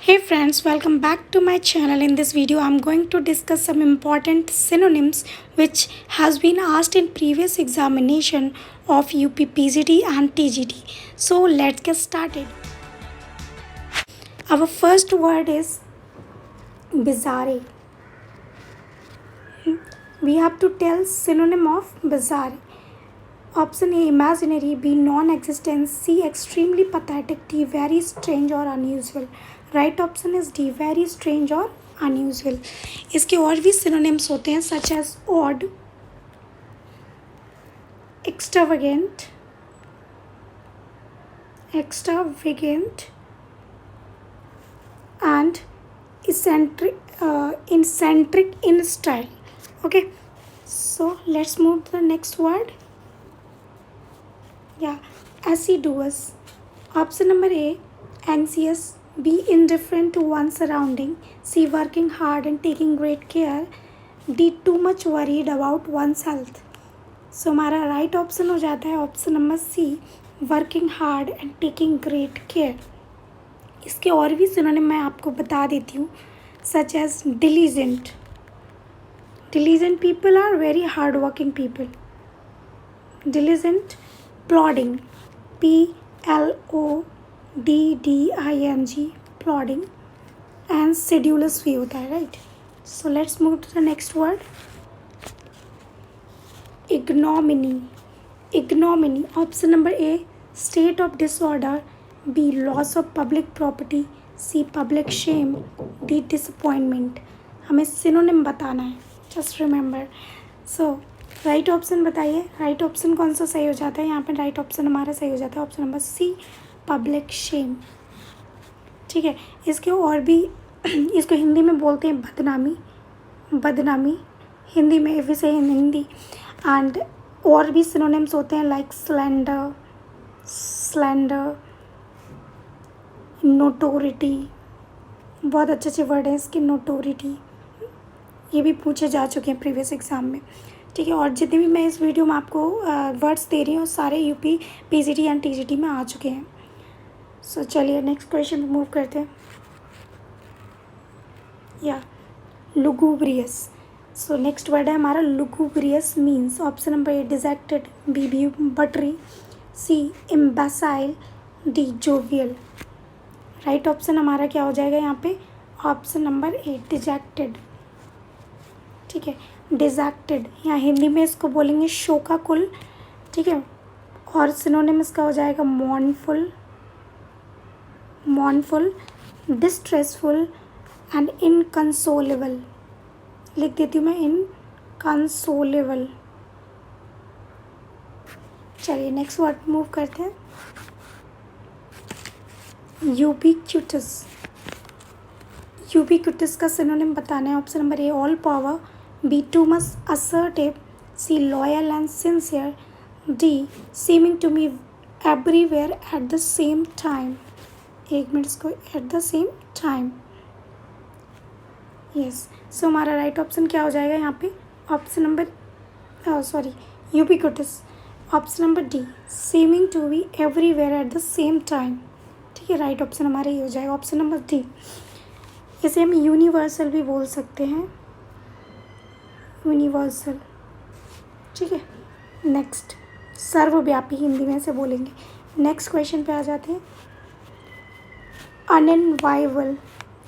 Hey friends, welcome back to my channel. In this video, I'm going to discuss some important synonyms which has been asked in previous examination of UP PGT and TGT. So let's get started. Our first word is bizarre. We have to tell synonym of bizarre. Option A imaginary, B non-existent, C extremely pathetic, D very strange or unusual. Right option is D very strange और unusual. इसके और भी synonyms होते हैं such as odd, extravagant and eccentric in style. Okay, so let's move to the next word. Yeah, assiduous. Option number A anxious, B indifferent to one's surrounding, C working hard and taking great care, D too much worried about one's health. So हमारा right option हो जाता है option number C, working hard and taking great care. इसके और भी synonym मैं आपको बता देती हूँ such as diligent. Diligent people are very hard working people. Diligent. Plodding, PLODDING, plodding. And sedulous भी होता है, right. So let's move to the next word. Ignominy. Ignominy. Option number A state of disorder, B loss of public property, C public Shem, D disappointment. हमें synonym बताना है, just remember. सो right option बताइए. Right option कौन सा सही हो जाता है यहाँ पे? राइट ऑप्शन हमारा सही हो जाता है option number C, public shame. ठीक है. इसके और भी इसको हिंदी में बोलते हैं बदनामी. बदनामी हिंदी में वैसे हिंदी. एंड और भी सिनोनिम्स होते हैं लाइक स्लैंडर, नोटोरिटी. बहुत अच्छे अच्छे वर्ड हैं इसके. नोटोरिटी ये भी पूछे जा चुके हैं प्रीवियस एग्ज़ाम में. ठीक है. और जितने भी मैं इस वीडियो में आपको वर्ड्स दे रही हूँ सारे यूपी पीजीटी एंड टीजीटी में आ चुके हैं. सो चलिए नेक्स्ट क्वेश्चन पे मूव करते हैं. या लुगुब्रियस. सो नेक्स्ट वर्ड है हमारा lugubrious means option number A dejected, B buttery, C imbecile, D jovial. Right option हमारा क्या हो जाएगा यहाँ पे? Option number A dejected. ठीक है. डिजेक्टेड या हिंदी में इसको बोलेंगे शोकाकुल. ठीक है. और सिनोनिम इसका हो जाएगा मॉर्नफुल, डिस्ट्रेसफुल एंड इनकंसोलेबल. लिख देती हूँ मैं इनकंसोलेबल. चलिए नेक्स्ट वर्ड मूव करते हैं. यूबिक्यूटस. यूबिक्यूटस का सिनोनिम बताना है. Option number A all power, B too much assertive, C loyal and sincere, D seeming to me everywhere at the same time. एक मिनट इसको at the same time. Yes. So हमारा right option क्या हो जाएगा यहाँ पे? Option number ubiquitous. Option number D seeming to be everywhere at the same time. ठीक है. राइट ऑप्शन हमारा ये हो जाएगा ऑप्शन नंबर डी. इसे हम यूनिवर्सल भी बोल सकते हैं. यूनिवर्सल. ठीक है. नेक्स्ट सर्वव्यापी हिंदी में से बोलेंगे. नेक्स्ट क्वेश्चन पे आ जाते हैं. अनएनवाइबल.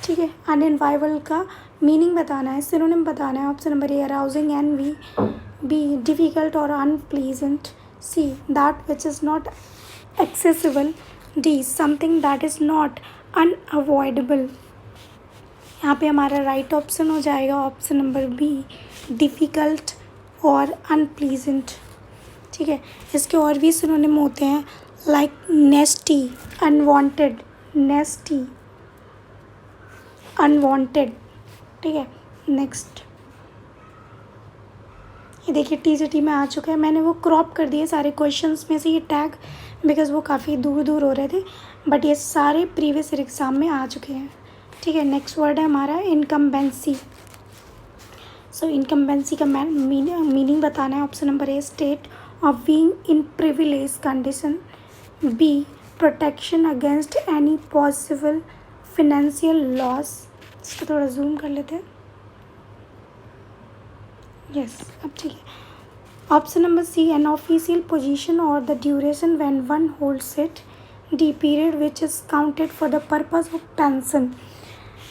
ठीक है. अनएनवाइबल का मीनिंग बताना है, सिनोनिम बताना है. Option number A arousing and B difficult और unpleasant, C that which is not accessible, D something that is not unavoidable. यहाँ पे हमारा राइट ऑप्शन हो जाएगा ऑप्शन नंबर बी डिफ़िकल्ट और अनप्लीजेंट. ठीक है. इसके और भी सिनोनिम होते हैं like nasty, unwanted, nasty, unwanted. ठीक है. नेक्स्ट ये देखिए टीजीटी में आ चुका है. मैंने वो क्रॉप कर दिए सारे क्वेश्चंस में से ये टैग बिकॉज़ वो काफ़ी दूर दूर हो रहे थे, बट ये सारे प्रीवियस एग्ज़ाम में आ चुके हैं. ठीक है. नेक्स्ट वर्ड है हमारा इनकम्बेंसी. सो इनकम्बेंसी का मीनिंग बताना है. Option number A state of being in privilege condition, B protection against any possible financial loss, इसको थोड़ा जूम कर लेते हैं, यस अब ठीक है। Option number C, an official position और the duration when one holds it, D period which is counted for the purpose of pension.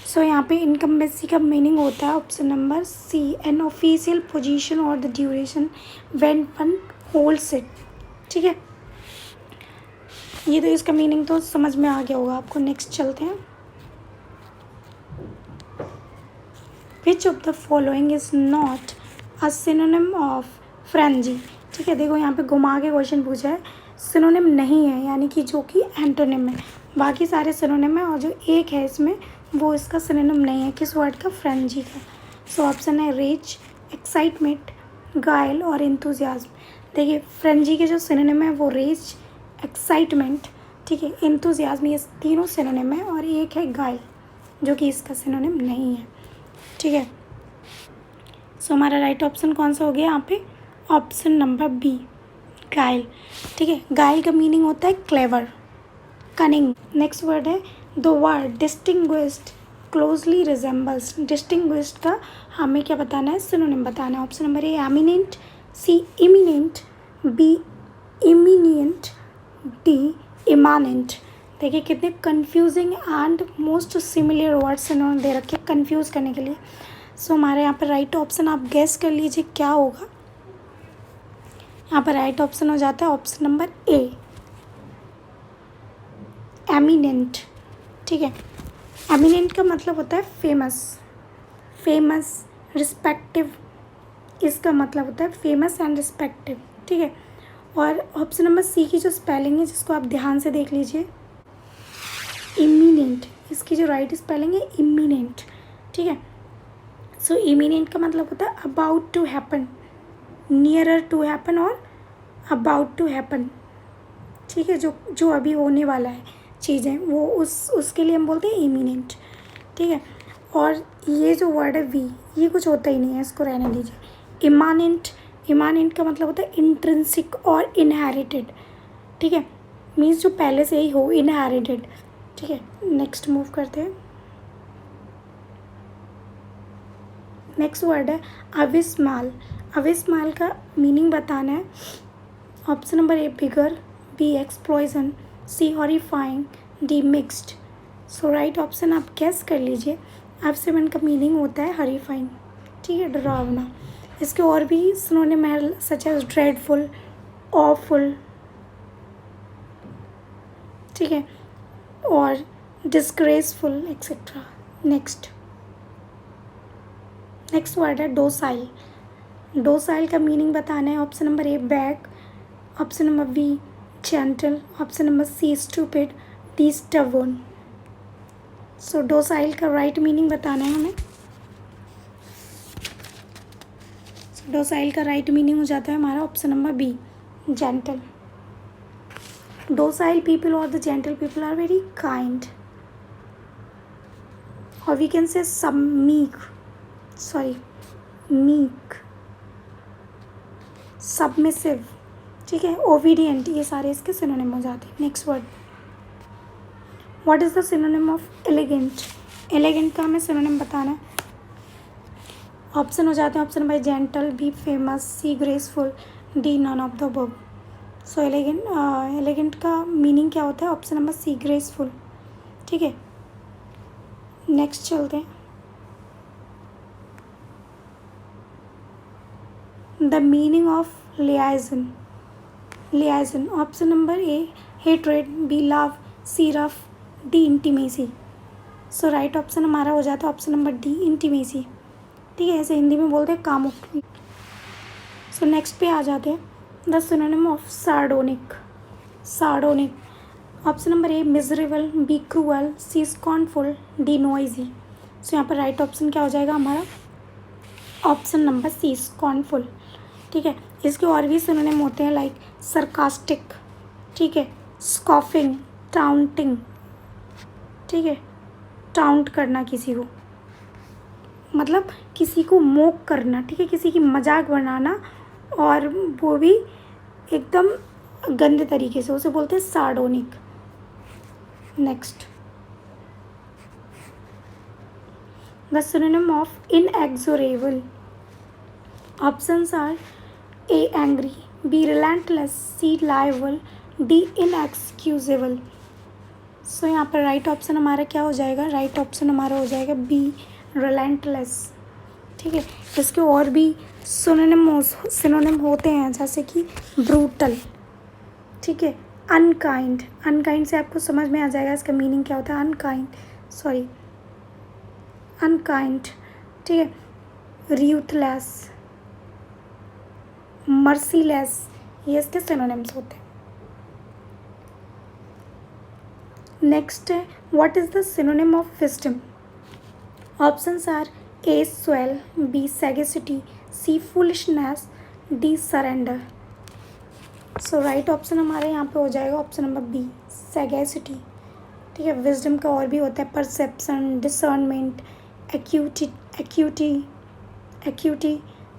So यहाँ पे इनकम्बेंसी का मीनिंग होता है option number C, an official position और the duration when one holds it. ठीक है, ये तो इसका मीनिंग तो समझ में आ गया होगा आपको। नेक्स्ट चलते हैं। Which of the following is not a synonym of frenzy. ठीक है, देखो यहाँ पे घुमा के क्वेश्चन पूछा है, सिनोनिम नहीं है यानी कि जो कि एंटोनिम है, बाकी सारे सिनोनिम है और जो एक है इसमें वो इसका सिनोनिम नहीं है। किस वर्ड का? फ्रेंजी का। सो ऑप्शन है रेज, एक्साइटमेंट, गायल और इंथुजियाज्म। देखिए फ्रेंजी के जो सिनोनिम है वो रेज, एक्साइटमेंट, ठीक है, इंथुजियाज्म, ये तीनों सिनोनिम है और एक है गायल जो कि इसका सिनोनिम नहीं है। ठीक है, सो हमारा राइट ऑप्शन कौन सा हो गया यहाँ पे? ऑप्शन नंबर बी, गाइल। ठीक है, गाइल का मीनिंग होता है क्लेवर, कनिंग। नेक्स्ट वर्ड है the word distinguished closely resembles. Distinguished का हमें क्या बताना है? सिनोनिम बताना है। Option number A eminent, C imminent, B eminent, D immanent. देखिए कितने confusing and most similar words इन्होंने दे रखे कंफ्यूज करने के लिए। सो हमारे यहाँ पर राइट ऑप्शन आप गेस कर लीजिए क्या होगा। यहाँ पर राइट ऑप्शन हो जाता है ऑप्शन नंबर ए, एमिनेंट। ठीक है, एमिनेंट का मतलब होता है फेमस, फेमस, रिस्पेक्टिव, इसका मतलब होता है फेमस एंड रिस्पेक्टिव। ठीक है, और ऑप्शन नंबर सी की जो स्पेलिंग है जिसको आप ध्यान से देख लीजिए, इमिनेंट, इसकी जो राइट स्पेलिंग है इमिनेंट। ठीक है, सो इमिनेंट का मतलब होता है about to happen, nearer to happen और अबाउट टू हैपन। ठीक है, जो अभी होने वाला है चीज़ें वो उसके लिए हम बोलते हैं इमिनेंट। ठीक है, और ये जो वर्ड है वी, ये कुछ होता ही नहीं है, इसको रहने दीजिए। इमानेंट, इमानेंट का मतलब होता है इंट्रिंसिक और इनहेरिटेड। ठीक है, मीन्स जो पहले से ही हो, इनहेरिटेड। ठीक है, नेक्स्ट मूव करते हैं। नेक्स्ट वर्ड है अविस्माल। अविस्माल का मीनिंग बताना है। Option number A bigger, B explosion, C horrifying, D mixed. So right option आप गेस कर लीजिए। अविस्माल का मीनिंग होता है हॉरिफाइंग। ठीक है, डरावना। इसके और भी सिनोनिम है सच एज ड्रेडफुल, ऑफुल, ठीक है, और डिस्ग्रेसफुल एक्सेट्रा। नेक्स्ट वर्ड है डोसाइल। डोसाइल का मीनिंग बताना है। Option number A back, option number B gentle, option number C stupid, D stubborn. So docile का राइट मीनिंग बताना है हमें। डोसाइल का राइट मीनिंग हो जाता है हमारा option number B gentle. Docile people or the gentle people are very kind, or we can say meek, submissive, ठीक है, obedient, ये सारे इसके सिनोनिम हो जाते हैं। Next word, what is the synonym of elegant. Elegant का हमें सिनोनिम बताना है। ऑप्शन हो जाते हैं option number gentle, B famous, C graceful, D none of the above. So elegant का मीनिंग क्या होता है? Option number C graceful. ठीक है, नेक्स्ट चलते हैं। The meaning of liaison. Liaison, option number A hatred, B love, C rough, D intimacy. So right option हमारा हो जाता है ऑप्शन नंबर डी इंटीमेसी। ठीक है, ऐसे हिंदी में बोलते हैं कामुक। सो नेक्स्ट पे आ जाते हैं। The synonym of sardonic. Sardonic, option number A miserable, B cruel, C scornful, D noisy. So यहाँ पर राइट ऑप्शन क्या हो जाएगा हमारा? Option number C scornful. ठीक है, इसके और भी सिनोनिम होते हैं लाइक सरकास्टिक, ठीक है, स्कॉफिंग, टाउंटिंग, ठीक है, टाउंट करना किसी को, मतलब किसी को मोक करना, ठीक है, किसी की मजाक बनाना, और वो भी एकदम गंदे तरीके से, उसे बोलते हैं sardonic. Next, The synonym of inexorable. Options are A. Angry, B. Relentless, C. Liable, D. Inexcusable. सो यहाँ पर राइट ऑप्शन हमारा क्या हो जाएगा? राइट ऑप्शन हमारा हो जाएगा बी, रिलेंटलेस। ठीक है, इसके और भी सिनोनिम होते हैं, जैसे कि ब्रूटल। ठीक है, अनकाइंड। अनकाइंड से आपको समझ में आ जाएगा इसका मीनिंग क्या होता है। अनकाइंड। ठीक है, रूथलेस, मर्सीलेस, ये इसके सिनोनिम्स होते हैं। नेक्स्ट है, what is the synonym of wisdom? Options are A. Swell, B. Sagacity, C. Foolishness, D. Surrender. So right option हमारे यहाँ पे हो जाएगा ऑप्शन नंबर बी, सैगेसिटी। ठीक है, विजडम का और भी होता है परसेप्शन, डिसर्नमेंट, एक्यूटी।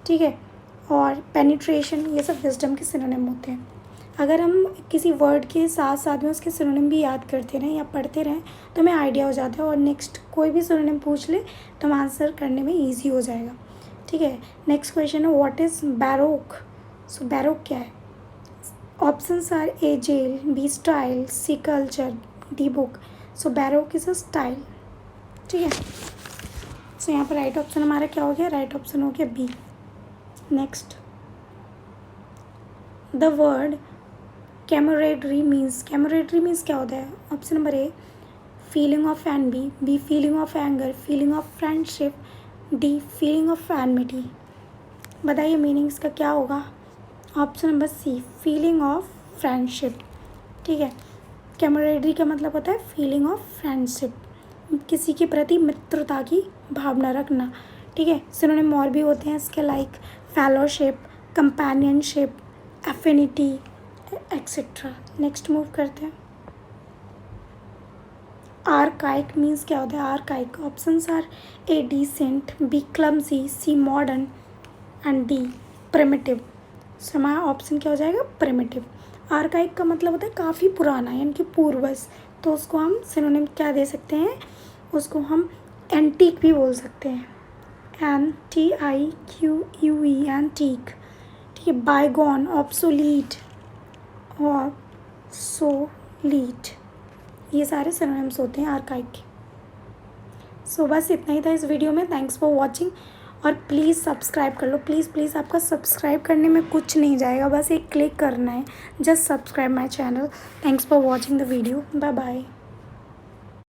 ठीक है, और पेनिट्रेशन, ये सब विजडम के सिनोनिम होते हैं। अगर हम किसी वर्ड के साथ साथ में उसके सिनोनिम भी याद करते रहें या पढ़ते रहें तो हमें आइडिया हो जाता है, और नेक्स्ट कोई भी सिनोनिम पूछ ले तो हम आंसर करने में ईजी हो जाएगा। ठीक है, नेक्स्ट क्वेश्चन है, what is baroque? So baroque क्या है? Options are A. Jail, B. Style, C. Culture, D. Book. So baroque is a style. ठीक है, सो यहाँ पर राइट ऑप्शन हमारा क्या हो गया? राइट ऑप्शन हो गया B. Next, the word camaraderie means क्या होता है? Option number A, feeling of envy, B. Feeling of anger, feeling of friendship, D. Feeling of enmity. बताइए मीनिंग इसका क्या होगा? Option number C, feeling of friendship. ठीक है, कैमरेडरी का मतलब होता है फीलिंग ऑफ फ्रेंडशिप, किसी के प्रति मित्रता की भावना रखना। ठीक है, सिनोनिम और भी होते हैं इसके, like fellowship, companionship, affinity, etcetera. Next move करते हैं। आर्काइक मीन्स क्या होता है? Archaic, options are A. Decent, B. Clumsy, C. Modern and D. Primitive. So हमारा ऑप्शन क्या हो जाएगा? प्रिमिटिव। आर्काइक का मतलब होता है काफ़ी पुराना, यानी कि पूर्वज। तो उसको हम सिनोनिम क्या दे सकते हैं? उसको हम एंटीक भी बोल सकते हैं, NTIQUE, एंटीक। ठीक है, बायगॉन, ऑब्सोलीट, ऑब्सोलीट, ये सारे सिनोनिम्स होते हैं आर्काइक के। सो बस इतना ही था इस वीडियो में। थैंक्स फॉर वॉचिंग, और प्लीज़ सब्सक्राइब कर लो। प्लीज़ आपका सब्सक्राइब करने में कुछ नहीं जाएगा, बस एक क्लिक करना है, just subscribe my channel. Thanks for watching the video. Bye bye.